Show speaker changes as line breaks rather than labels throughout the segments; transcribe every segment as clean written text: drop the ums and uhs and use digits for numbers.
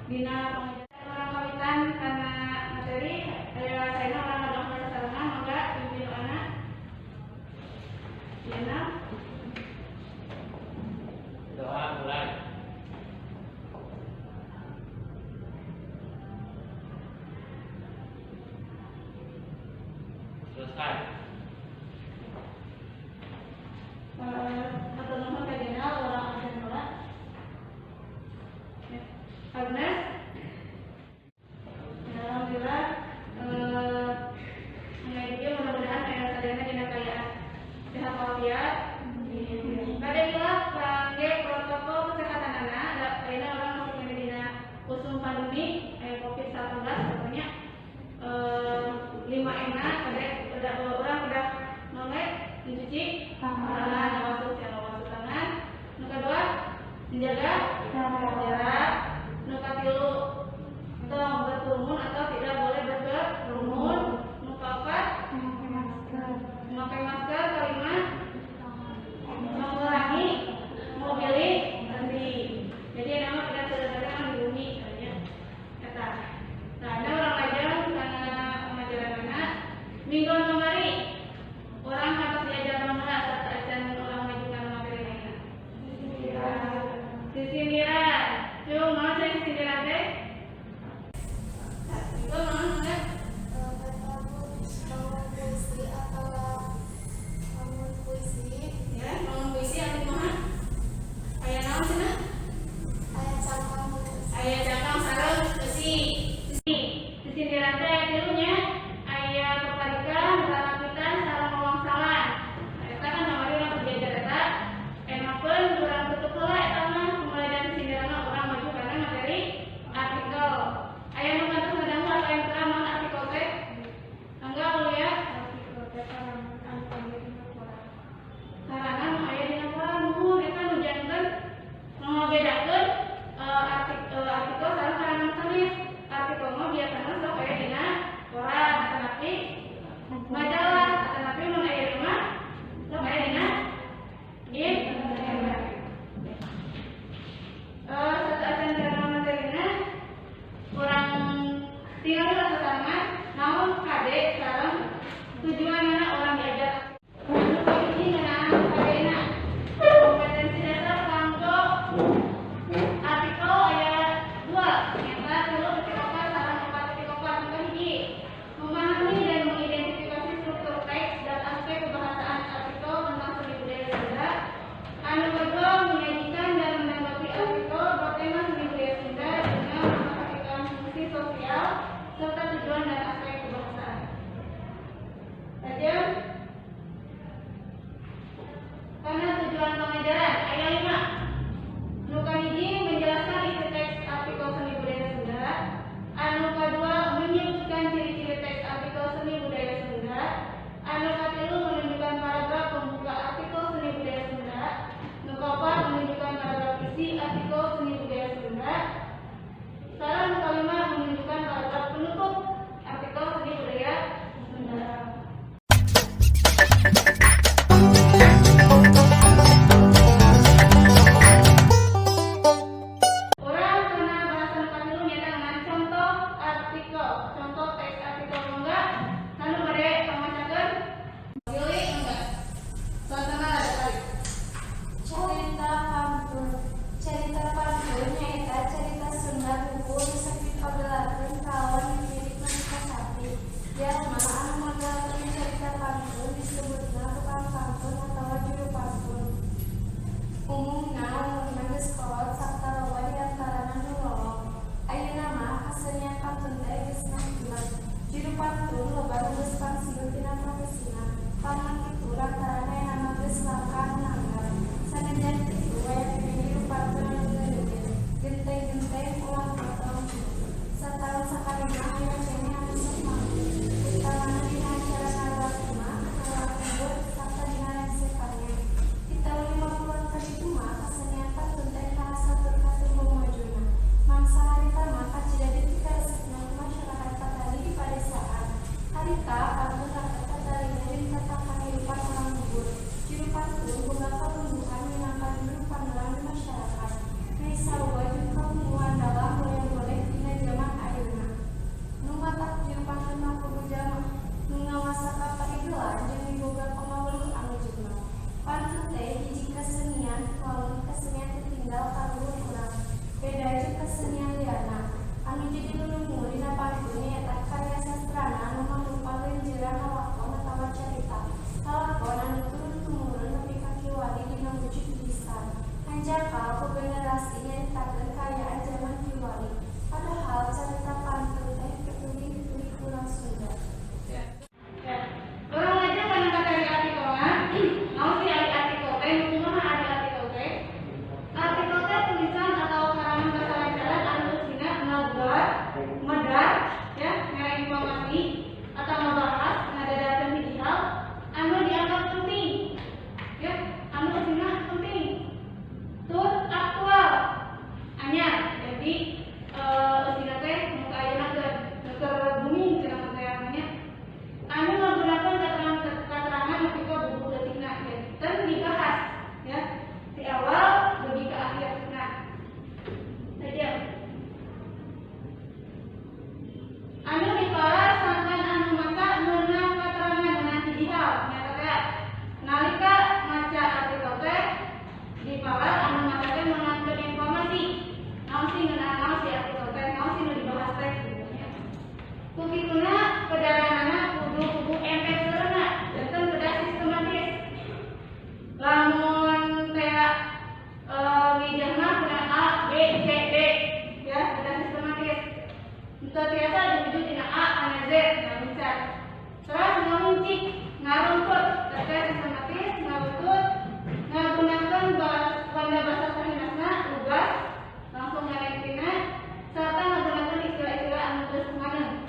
dina pengajaran orang kawitan karena materi saya orang ada sarangan mangga pimpin anak dina
doa mulai. Selesai.
atau nomor kajian orang akan mulai karena alhamdulillah dia mudah-mudahan sadana dina kaya sehat walafiat kada ilah kangge protokol kesehatan anak karena orang masih dina usum pandemi COVID-19 pokoknya 5M kada orang kada nolak mencuci tangan, wasut tangan. Nu kedua menjaga jarak. Nu katilu tong berkerumun atau tidak boleh berkerumun. Nu keempat memakai masker. Kelima mengurangi mobilisasi. Jadi nama kita sebenarnya di bumi katanya. Kata. Nah, ada orang lajang karena pengajaran anak minggu kemarin orang harus diajar mana saat ajan orang mengajukan materi lainnya. Sindiran, yuk mau saya sindiran teh. Itu mau nggak?
Puisi atau puisi?
Ya, mau puisi atau mana? Ayah naon cina? Ayah cangkang sareng besi. Sindiran teh tilunya ayah keparikan berlakukan sareng wangsalan. Eta kan namanya orang berjajar eta. Enakeun urang tutup heula eta mah mulai dari sindiran orang maju karena materi artikel. Aya nu kantos ngadangu atau yang teu aman artikel teh? Enggak kuliah. Artikel teh karangan aya dina koran nuhun eta nu janten
jadi kesenian liana anu jadi nulungu dina pantun eta karya sastrana anu mangrupa lenjeran lalakon atawa carita lalakon anu turun-tumurun nepi ka kiwali dina wujud lisan hanjakal ku generasi nyaritakeun kaayaan jaman kiwali padahal carita pantun teh ketuli kurang Sunda.
Orang aja karena kata artikel mau si artikel teh kumaha ada artikel teh? Artikel teh tulisan atau karangan bahasa lancaran anu sina medar ya, ngara informasi atau ngebahas ngadadakeun hiji hal anu dianggap penting. Ya, anu sina penting. Tur aktual. Anyar. Jadi sina teh muka ayeuna keur booming cenah teh namanya. Anu menggunakan keterangan ketika buku detikna dan dibahas ya di awal bagi ke akhir saja anu diparas sangkan anu maca meunang keterangan dengan digital nyata nalika maca artikel teh diparas anu maca teh meunang informasi naon sih ngeunang si artikel teh naon sih nu dibahas teh kukituna pedalanganna kudu MP3 janten beda sistematis lamun kayak ngejahna punya A, B, C, D ya beda sistematis itu biasa diwujud dina A, kana Z nah bisa terus ngaruncik ngaruntut terkait sistematis ngaruntut ngagunakeun banda basa sahinasna lugas langsung ngarepina serta ngagunakeun istilah-istilah anu geus nganeun.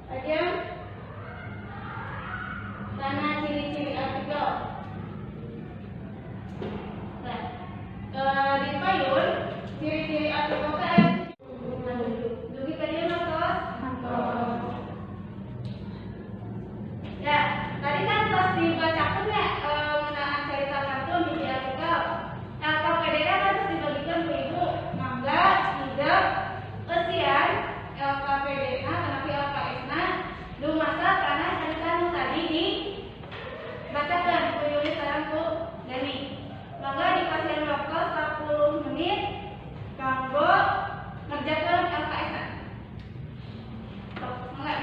Aja karena ciri-ciri artikel. Nah, di payun ciri-ciri artikel teh dugi ka dieu tos. Ya, tadi kan tos dibacakeun ya ngeunaan carita pantun di artikel. LKPD kan harus dibagikeun ku ibu mangga, hidep, eusian, LKPD-na tanapi LKS-na dumasa karena carita nu tadi dibacakeun ku Yuli sareng ku Dani. Mangga dipasieun waktu 10 menit kanggo ngerjakeun LKS-na. Mangga.